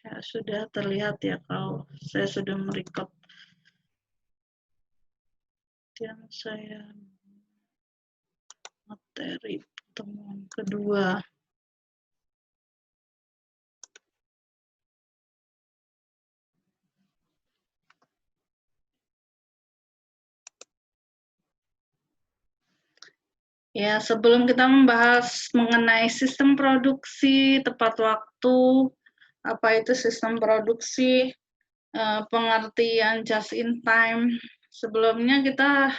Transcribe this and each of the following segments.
Ya, sudah terlihat ya kalau saya sudah merekod yang saya materi pertemuan kedua. Ya, sebelum kita membahas mengenai sistem produksi tepat waktu, apa itu sistem produksi, pengertian just in time. Sebelumnya kita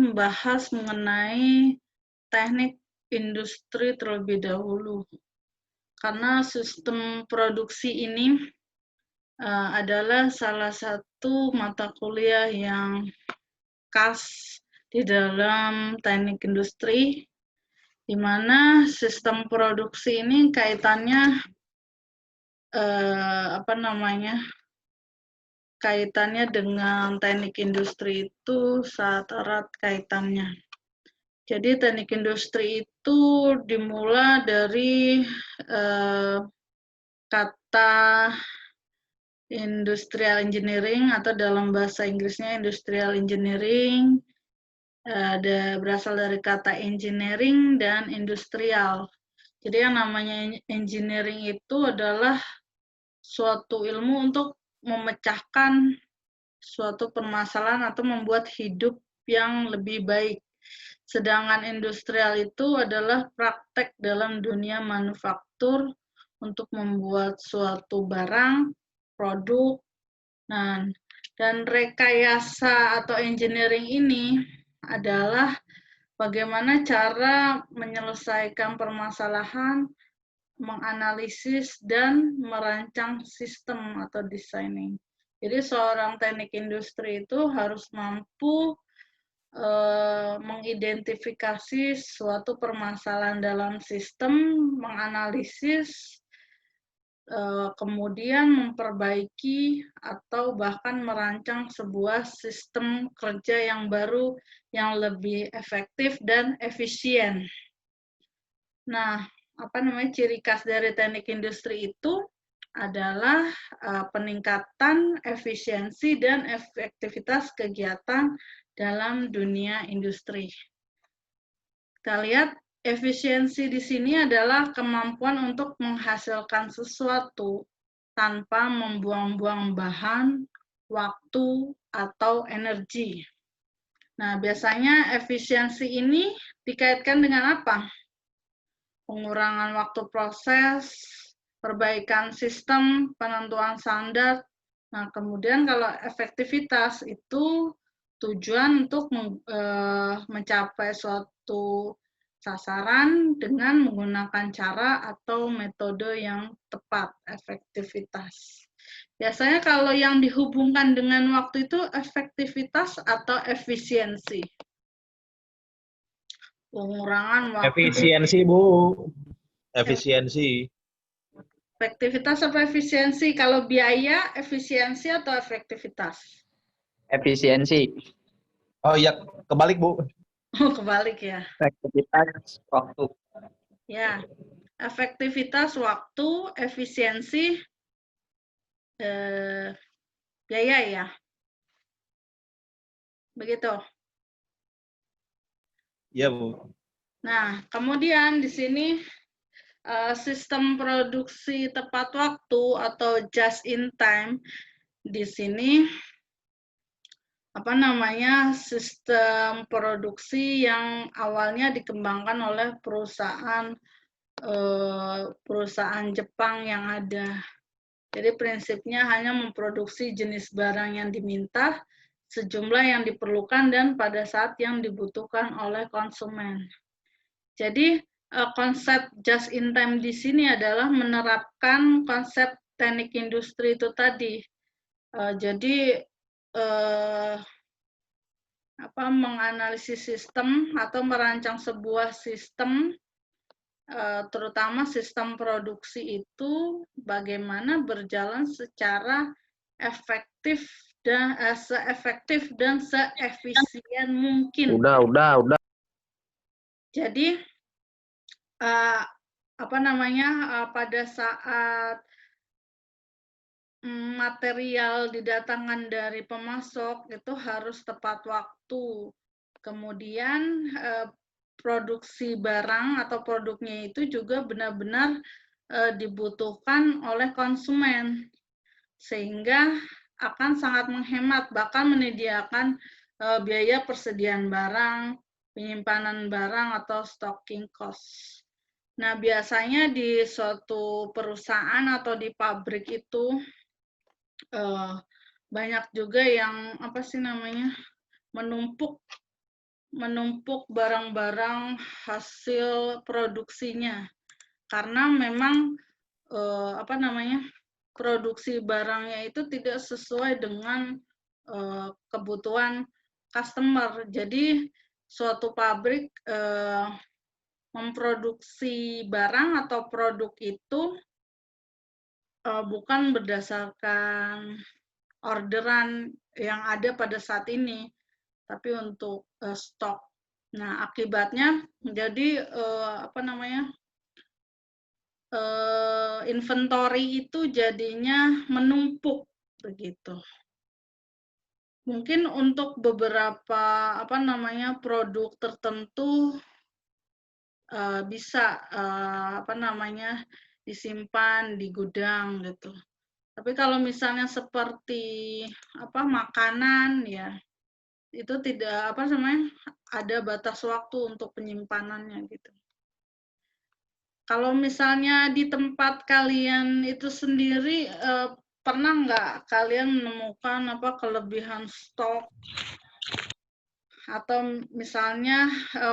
membahas mengenai teknik industri terlebih dahulu. Karena sistem produksi ini adalah salah satu mata kuliah yang khas di dalam teknik industri, di mana sistem produksi ini kaitannya kaitannya dengan teknik industri itu sangat erat kaitannya. Jadi teknik industri itu dimulai dari kata industrial engineering atau dalam bahasa Inggrisnya industrial engineering, berasal dari kata engineering dan industrial. Jadi yang namanya engineering itu adalah suatu ilmu untuk memecahkan suatu permasalahan atau membuat hidup yang lebih baik. Sedangkan industrial itu adalah praktek dalam dunia manufaktur untuk membuat suatu barang, produk. Nah, dan rekayasa atau engineering ini adalah bagaimana cara menyelesaikan permasalahan, menganalisis, dan merancang sistem atau designing. Jadi seorang teknik industri itu harus mampu mengidentifikasi suatu permasalahan dalam sistem, menganalisis, kemudian memperbaiki atau bahkan merancang sebuah sistem kerja yang baru, yang lebih efektif dan efisien. Nah, ciri khas dari teknik industri itu adalah peningkatan efisiensi dan efektivitas kegiatan dalam dunia industri. Kita lihat efisiensi di sini adalah kemampuan untuk menghasilkan sesuatu tanpa membuang-buang bahan, waktu, atau energi. Nah, biasanya efisiensi ini dikaitkan dengan apa? Pengurangan waktu proses, perbaikan sistem, penentuan standar. Nah, kemudian kalau efektivitas itu tujuan untuk mencapai suatu sasaran dengan menggunakan cara atau metode yang tepat, efektivitas. Biasanya kalau yang dihubungkan dengan waktu itu efektivitas atau efisiensi. Pengurangan waktu. Efisiensi, Bu. Efisiensi. Efektivitas atau efisiensi? Kalau biaya, efisiensi atau efektivitas? Efisiensi. Oh iya, kebalik, Bu. Oh, kebalik ya. Efektivitas waktu. Ya, efektivitas waktu, efisiensi biaya ya. Begitu. Iya, Bu. Nah, kemudian di sini sistem produksi tepat waktu atau just in time di sini sistem produksi yang awalnya dikembangkan oleh perusahaan Jepang yang ada. Jadi prinsipnya hanya memproduksi jenis barang yang diminta, sejumlah yang diperlukan, dan pada saat yang dibutuhkan oleh konsumen. Jadi konsep just in time di sini adalah menerapkan konsep teknik industri itu tadi. Jadi menganalisis sistem atau merancang sebuah sistem, terutama sistem produksi itu bagaimana berjalan secara efektif dan seefektif dan seefisien mungkin. Udah. Jadi pada saat material didatangkan dari pemasok itu harus tepat waktu. Kemudian produksi barang atau produknya itu juga benar-benar dibutuhkan oleh konsumen, sehingga akan sangat menghemat, bahkan menyediakan biaya persediaan barang, penyimpanan barang atau stocking cost. Nah, biasanya di suatu perusahaan atau di pabrik itu banyak juga yang menumpuk barang-barang hasil produksinya, karena memang produksi barangnya itu tidak sesuai dengan kebutuhan customer. Jadi suatu pabrik memproduksi barang atau produk itu bukan berdasarkan orderan yang ada pada saat ini, tapi untuk stok. Nah, akibatnya menjadi inventory itu jadinya menumpuk begitu. Mungkin untuk beberapa produk tertentu bisa disimpan di gudang gitu. Tapi kalau misalnya seperti makanan ya, itu tidak ada batas waktu untuk penyimpanannya gitu. Kalau misalnya di tempat kalian itu sendiri pernah nggak kalian menemukan kelebihan stok, atau misalnya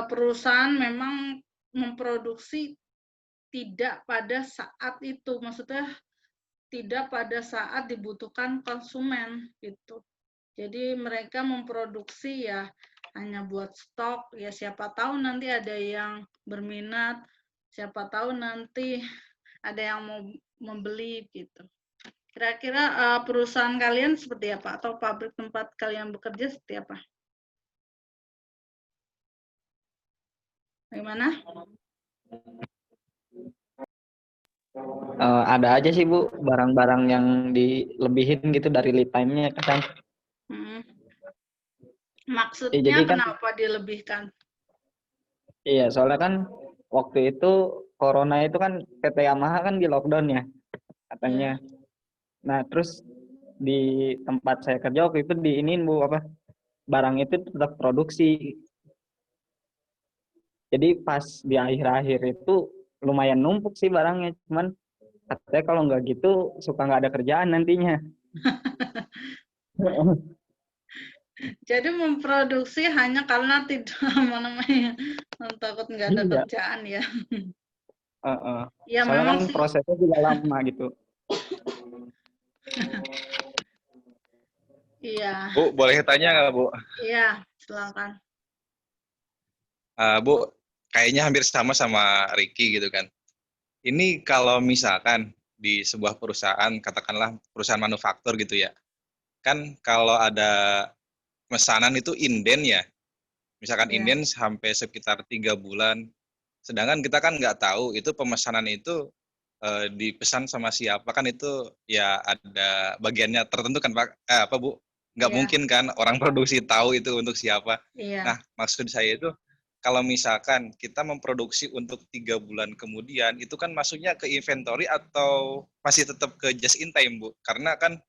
perusahaan memang memproduksi tidak pada saat itu, maksudnya tidak pada saat dibutuhkan konsumen gitu. Jadi mereka memproduksi ya hanya buat stok, ya siapa tahu nanti ada yang berminat, siapa tahu nanti ada yang mau membeli gitu. Kira-kira perusahaan kalian seperti apa, atau pabrik tempat kalian bekerja seperti apa? Bagaimana? Ada aja sih Bu, barang-barang yang dilebihin gitu dari lead time-nya kan. Maksudnya jadi kan, kenapa dilebihkan? Iya, soalnya kan waktu itu corona itu kan PT Yamaha kan di lockdown ya katanya. Nah, terus di tempat saya kerja waktu itu diinin Bu barang itu tetap produksi. Jadi pas di akhir-akhir itu lumayan numpuk sih barangnya, cuman katanya kalau nggak gitu suka nggak ada kerjaan nantinya. Jadi memproduksi hanya karena tidak takut nggak ada kerjaan ya. Ya Soalnya memang kan sih. prosesnya juga lama gitu. Iya. Bu, boleh tanya nggak, Bu? Iya, silakan. Bu, kayaknya hampir sama Ricky gitu kan. Ini kalau misalkan di sebuah perusahaan, katakanlah perusahaan manufaktur gitu ya, kan kalau ada pemesanan itu inden ya, misalkan inden sampai sekitar 3 bulan, sedangkan kita kan nggak tahu itu pemesanan itu dipesan sama siapa, kan itu ya ada bagiannya tertentu kan Pak, Bu, nggak mungkin kan orang produksi tahu itu untuk siapa. Nah, maksud saya itu kalau misalkan kita memproduksi untuk 3 bulan kemudian, itu kan masuknya ke inventory atau masih tetap ke just in time, Bu? Karena kan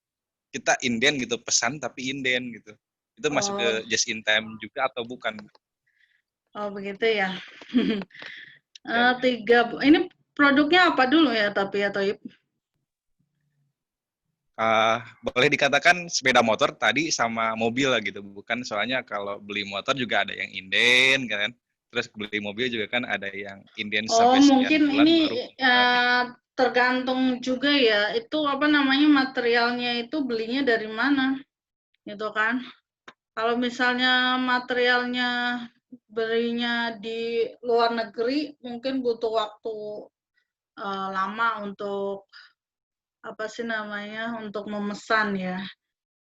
kita inden gitu, pesan tapi inden gitu. Itu masuk ke just in time juga atau bukan? Oh, begitu ya. Ini produknya apa dulu ya, tapi ya Toyib? Boleh dikatakan sepeda motor tadi sama mobil lah gitu, bukan? Soalnya kalau beli motor juga ada yang inden kan, terus beli mobil juga kan ada yang inden sampai sekian mungkin bulan ini baru. tergantung juga ya, itu materialnya itu belinya dari mana, gitu kan? Kalau misalnya materialnya belinya di luar negeri, mungkin butuh waktu lama untuk untuk memesan ya.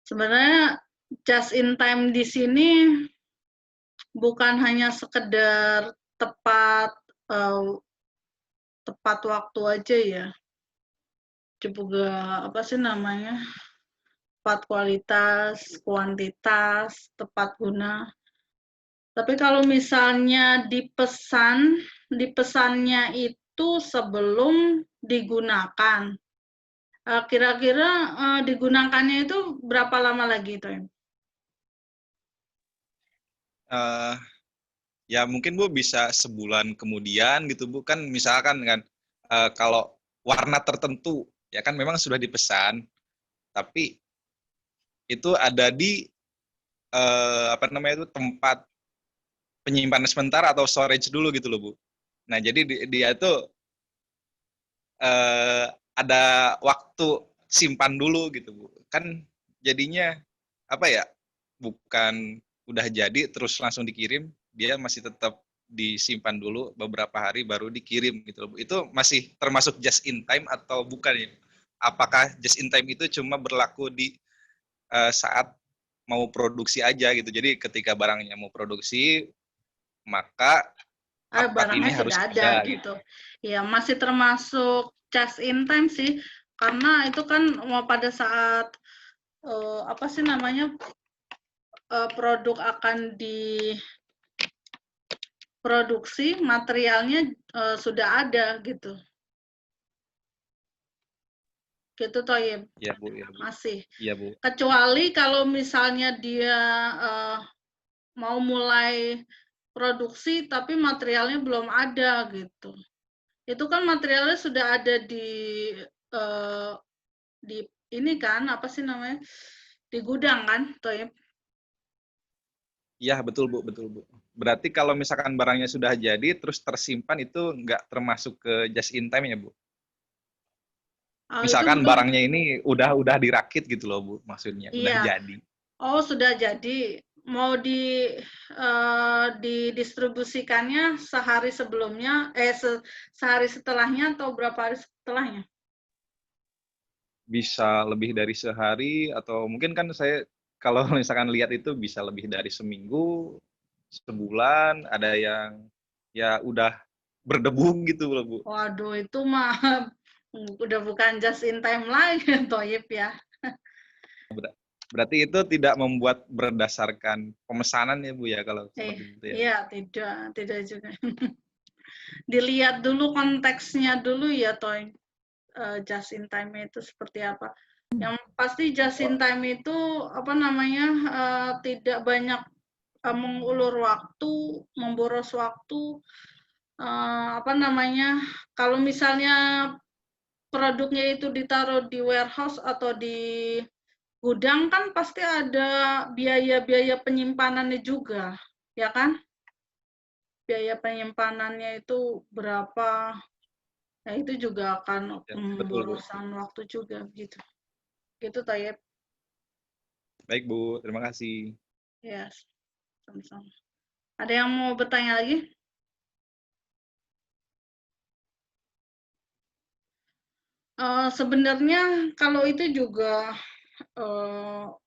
Sebenarnya just in time di sini bukan hanya sekedar tepat tepat waktu aja ya. Juga apa sih namanya? Tepat kualitas, kuantitas, tepat guna. Tapi kalau misalnya dipesannya itu sebelum digunakan. Kira-kira digunakannya itu berapa lama lagi itu? Ya mungkin Bu bisa sebulan kemudian gitu Bu, kan misalkan kan kalau warna tertentu ya kan memang sudah dipesan, tapi itu ada di apa namanya itu tempat penyimpanan sementara atau storage dulu gitu loh Bu. Nah jadi dia itu ada waktu simpan dulu gitu Bu. Kan jadinya apa ya, bukan udah jadi terus langsung dikirim, dia masih tetap disimpan dulu beberapa hari baru dikirim gitu loh Bu. Itu masih termasuk just in time atau bukan ya? Apakah just in time itu cuma berlaku di saat mau produksi aja gitu. Jadi ketika barangnya mau produksi, maka part ini Barangnya harus sudah ada ada gitu. gitu. Ya, masih termasuk just in time sih, karena itu kan mau pada saat apa sih namanya, produk akan diproduksi, materialnya sudah ada gitu. Gitu Thoyib. Iya Bu, ya Bu. Masih. Iya Bu. Kecuali kalau misalnya dia mau mulai produksi tapi materialnya belum ada gitu. Itu kan materialnya sudah ada di ini kan apa sih namanya? Di gudang kan, Thoyib? Iya betul Bu, betul Bu. Berarti kalau misalkan barangnya sudah jadi terus tersimpan itu nggak termasuk ke just in time ya Bu? Itu Misalkan belum. barangnya ini udah dirakit gitu loh Bu, maksudnya udah Iya. jadi. Oh, sudah jadi. Mau didistribusikannya sehari sebelumnya, sehari setelahnya atau berapa hari setelahnya? Bisa lebih dari sehari atau mungkin kan saya kalau misalkan lihat itu bisa lebih dari seminggu, sebulan, ada yang ya udah berdebu gitu loh Bu. Waduh, itu mah udah bukan just in time lagi, Toyib ya. Berarti itu tidak membuat berdasarkan pemesanan ya Bu ya kalau seperti itu ya. Iya, tidak juga. Dilihat dulu konteksnya dulu ya, Toy. Just in time itu seperti apa. Yang pasti just in time itu apa namanya tidak banyak mengulur waktu, memboros waktu, apa namanya, kalau misalnya produknya itu ditaruh di warehouse atau di gudang kan pasti ada biaya-biaya penyimpanannya juga, ya kan? Biaya penyimpanannya itu berapa, nah itu juga akan Ya, betul Bu. pemborosan waktu juga gitu. Gitu Tayeb. Baik Bu, terima kasih. Ya, sama-sama. Ada yang mau bertanya lagi? Sebenarnya kalau itu juga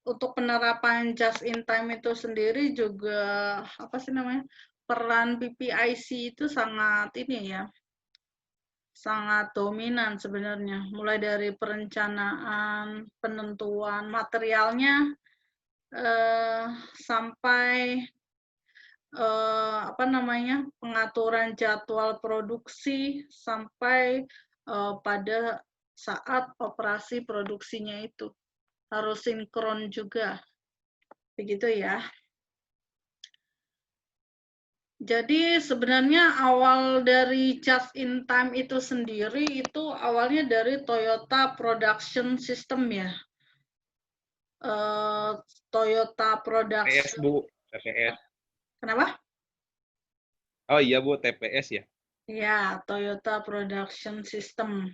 untuk penerapan just in time itu sendiri juga apa sih namanya, peran PPIC itu sangat ini ya, sangat dominan sebenarnya. Mulai dari perencanaan, penentuan materialnya sampai apa namanya, pengaturan jadwal produksi sampai pada saat operasi produksinya itu harus sinkron juga, begitu ya. Jadi sebenarnya awal dari just in time itu sendiri itu awalnya dari Toyota Production System ya. Toyota TPS Production. Bu, TPS. Kenapa? Oh iya Bu, TPS ya. Ya, Toyota Production System.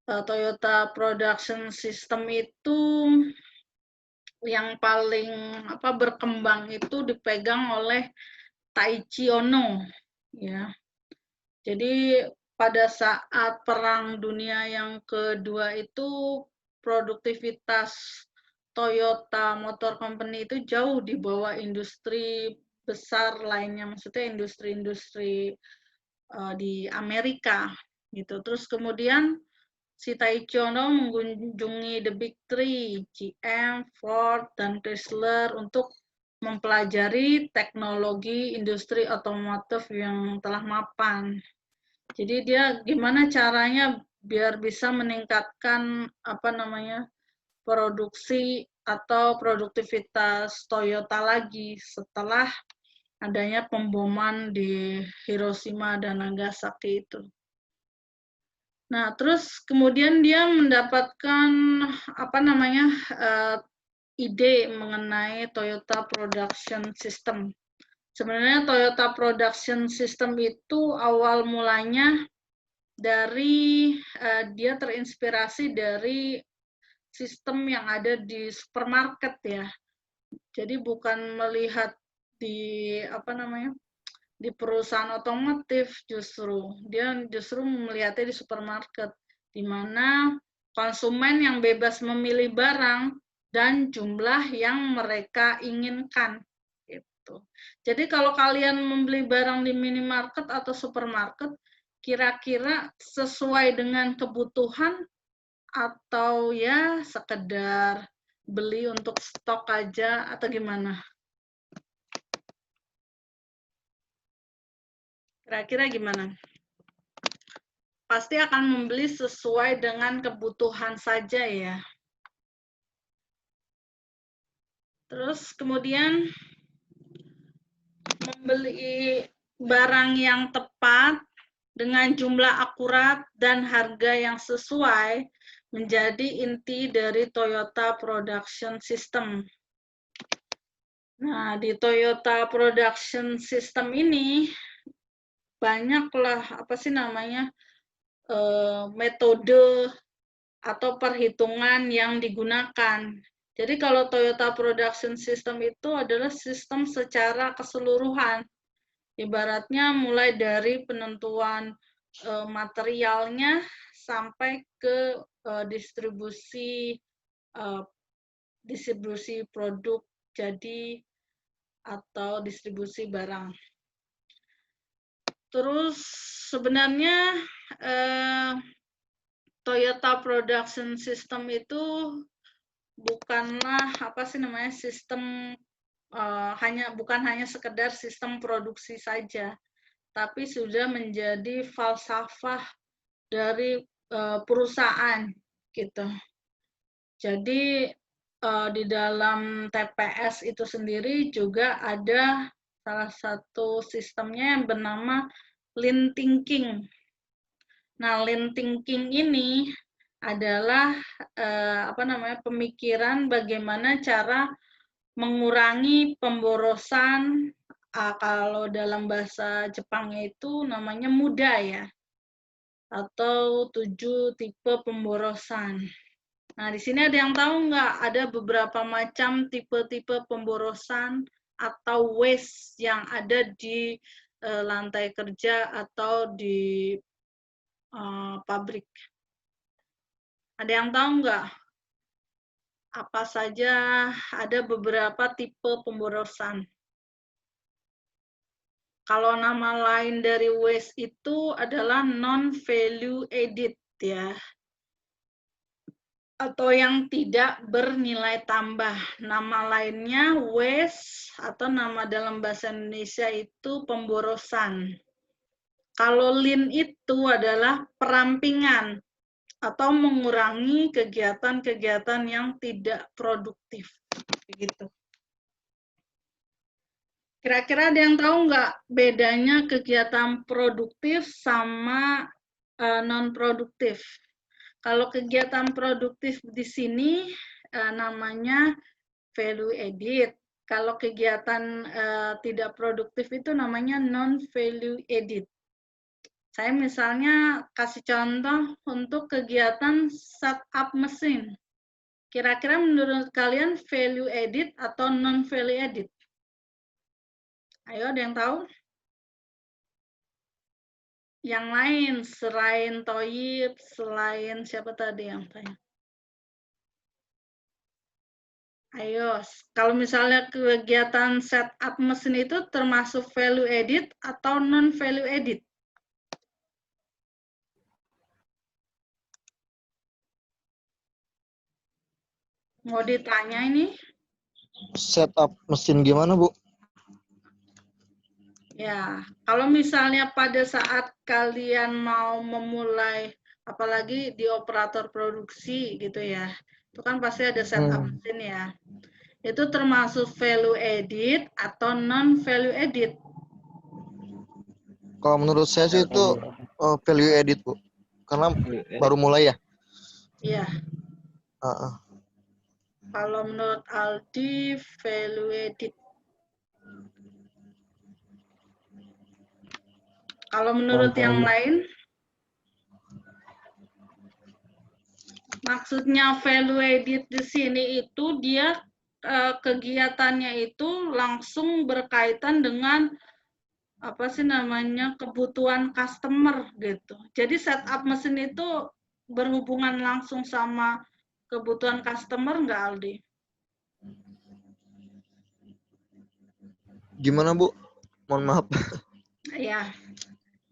Toyota Production System itu yang paling apa berkembang itu dipegang oleh Taiichi Ohno ya. Jadi pada saat Perang Dunia yang kedua itu produktivitas Toyota Motor Company itu jauh di bawah industri besar lainnya, maksudnya industri-industri di Amerika gitu. Terus kemudian si Taichiono mengunjungi The Big Three, GM, Ford, dan Chrysler untuk mempelajari teknologi industri otomotif yang telah mapan. Jadi dia gimana caranya biar bisa meningkatkan produksi atau produktivitas Toyota lagi setelah adanya pemboman di Hiroshima dan Nagasaki itu. Nah, terus kemudian dia mendapatkan ide mengenai Toyota Production System. Sebenarnya Toyota Production System itu awal mulanya dari dia terinspirasi dari sistem yang ada di supermarket ya. Jadi bukan melihat di di perusahaan otomotif, dia justru melihatnya di supermarket, di mana konsumen yang bebas memilih barang dan jumlah yang mereka inginkan. Gitu. Jadi kalau kalian membeli barang di minimarket atau supermarket, kira-kira sesuai dengan kebutuhan atau ya sekedar beli untuk stok aja atau gimana? Kira-kira gimana? Pasti akan membeli sesuai dengan kebutuhan saja ya. Terus kemudian membeli barang yang tepat dengan jumlah akurat dan harga yang sesuai menjadi inti dari Toyota Production System. Nah, di Toyota Production System ini banyaklah metode atau perhitungan yang digunakan. Jadi kalau Toyota Production System itu adalah sistem secara keseluruhan. Ibaratnya mulai dari penentuan materialnya sampai ke distribusi produk jadi atau distribusi barang. Terus sebenarnya Toyota Production System itu bukanlah sistem bukan hanya sekedar sistem produksi saja, tapi sudah menjadi falsafah dari perusahaan gitu. Jadi di dalam TPS itu sendiri juga ada salah satu sistemnya yang bernama Lean Thinking. Nah, Lean Thinking ini adalah pemikiran bagaimana cara mengurangi pemborosan, kalau dalam bahasa Jepangnya itu namanya muda ya, atau 7 tipe pemborosan. Nah, di sini ada yang tahu nggak? Ada beberapa macam tipe-tipe pemborosan atau waste yang ada di lantai kerja atau di pabrik. Ada yang tahu nggak? Apa saja ada beberapa tipe pemborosan? Kalau nama lain dari waste itu adalah non-value added ya, atau yang tidak bernilai tambah. Nama lainnya waste atau nama dalam bahasa Indonesia itu pemborosan. Kalau lean itu adalah perampingan atau mengurangi kegiatan-kegiatan yang tidak produktif. Begitu. Kira-kira ada yang tahu nggak bedanya kegiatan produktif sama non-produktif? Kalau kegiatan produktif di sini namanya value added. Kalau kegiatan tidak produktif itu namanya non-value added. Saya misalnya kasih contoh untuk kegiatan setup mesin. Kira-kira menurut kalian value added atau non-value added? Ayo, ada yang tahu? Yang lain, selain Toyib, selain siapa tadi yang tanya? Ayo, kalau misalnya kegiatan setup mesin itu termasuk value added atau non-value added? Mau ditanya ini? Setup mesin gimana, Bu? Ya, kalau misalnya pada saat kalian mau memulai, apalagi di operator produksi gitu ya, itu kan pasti ada setup mesin ya. Itu termasuk value edit atau non value edit. Kalau menurut saya sih itu value edit, Bu. Karena baru mulai ya. Iya, Heeh. kalau menurut Aldi value edit. Kalau menurut yang lain, maksudnya value edit di sini itu dia kegiatannya itu langsung berkaitan dengan apa sih namanya kebutuhan customer gitu. Jadi setup mesin itu berhubungan langsung sama kebutuhan customer nggak, Aldi? Gimana, Bu? Mohon maaf. Ya.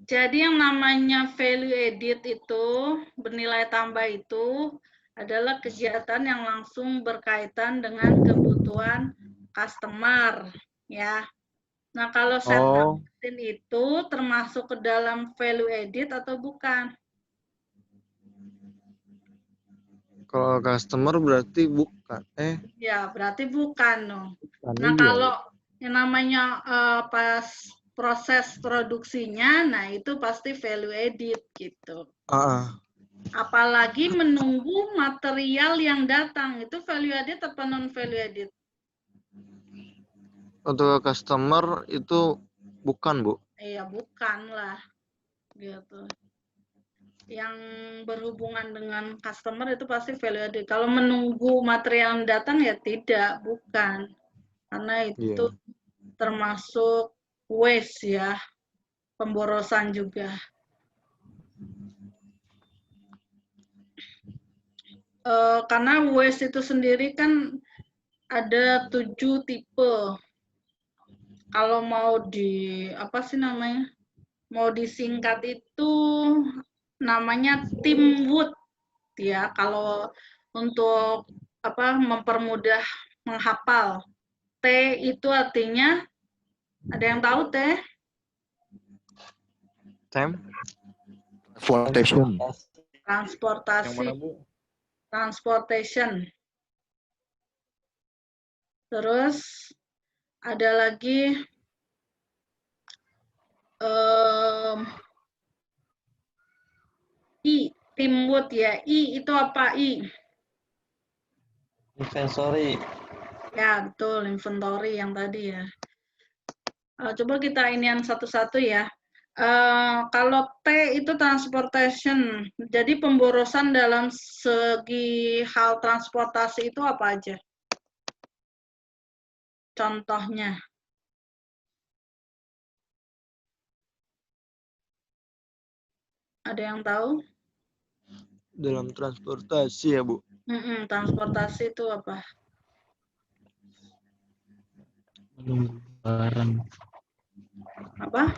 Jadi yang namanya value edit itu, bernilai tambah itu adalah kegiatan yang langsung berkaitan dengan kebutuhan customer, ya. Nah, kalau setup mesin itu termasuk ke dalam value edit atau bukan? Kalau customer berarti bukan. Ya, berarti bukan dong. Nah, kalau yang namanya pas proses produksinya, nah itu pasti value edit gitu. Apalagi menunggu material yang datang, itu value edit apa non value edit? Untuk customer itu bukan, Bu. Iya, bukan lah. Gitu. Yang berhubungan dengan customer itu pasti value edit. Kalau menunggu material yang datang ya tidak, bukan. Karena itu termasuk waste ya, pemborosan juga. Karena waste itu sendiri kan ada 7 tipe. Kalau mau apa sih namanya? Mau disingkat itu namanya teamwork ya. Kalau untuk apa mempermudah menghafal. T itu artinya ada yang tahu T? Transportation. Transportasi. Yang mana, Bu? Transportation. Terus ada lagi I, teamwork ya. I itu apa I? Inventory. Ya, betul, inventory yang tadi ya. Coba kita inian satu-satu ya. Kalau T itu transportation, jadi pemborosan dalam segi hal transportasi itu apa aja? Contohnya. Ada yang tahu? Dalam transportasi ya, Bu. Transportasi itu apa? Barang. Apa?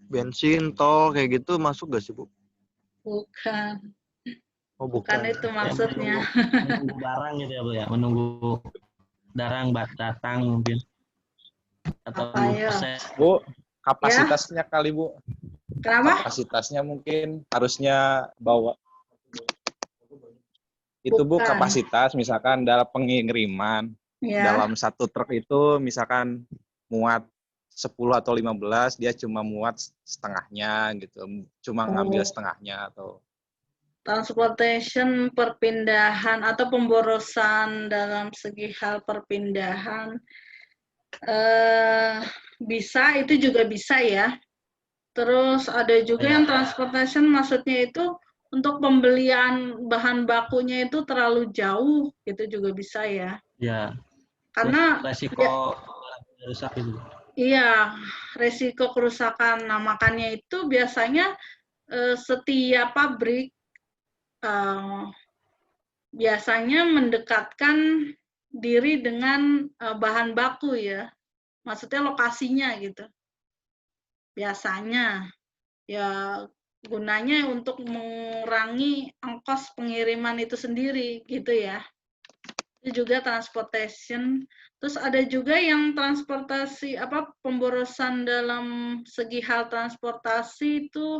Bensin, tol, kayak gitu masuk gak sih, Bu? Bukan. Oh, Bukan itu maksudnya. Menunggu barang gitu ya, Bu ya. Menunggu barang datang mungkin. Atau Apa ya? proses. Bu, kapasitasnya kali, Bu. Kenapa? Kapasitasnya mungkin harusnya bawa. Itu Bu, Bukan. kapasitas misalkan dalam pengiriman. Ya. Dalam satu truk itu misalkan muat 10 atau 15, dia cuma muat setengahnya gitu. Cuma ngambil setengahnya atau Transportation, perpindahan atau pemborosan dalam segi hal perpindahan. Bisa, itu juga bisa ya. Terus ada juga yang transportation maksudnya itu untuk pembelian bahan bakunya itu terlalu jauh, itu juga bisa ya. Ya. Karena resiko rusak itu. Iya, resiko kerusakan. Nah, makanya itu biasanya setiap pabrik biasanya mendekatkan diri dengan bahan baku ya. Maksudnya lokasinya gitu. Biasanya ya gunanya untuk mengurangi ongkos pengiriman itu sendiri gitu ya. Itu juga transportation. Terus ada juga yang transportasi pemborosan dalam segi hal transportasi itu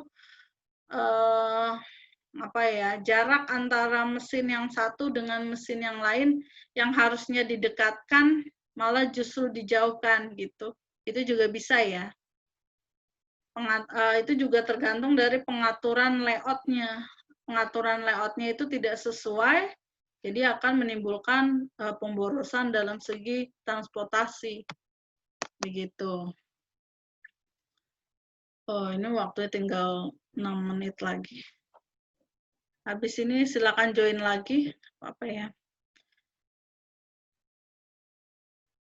jarak antara mesin yang satu dengan mesin yang lain yang harusnya didekatkan malah justru dijauhkan gitu. Itu juga bisa ya. Itu juga tergantung dari pengaturan layout-nya. Pengaturan layout-nya itu tidak sesuai, jadi akan menimbulkan pemborosan dalam segi transportasi. Begitu. Oh, ini waktunya tinggal 6 menit lagi. Habis ini silakan join lagi, apa ya.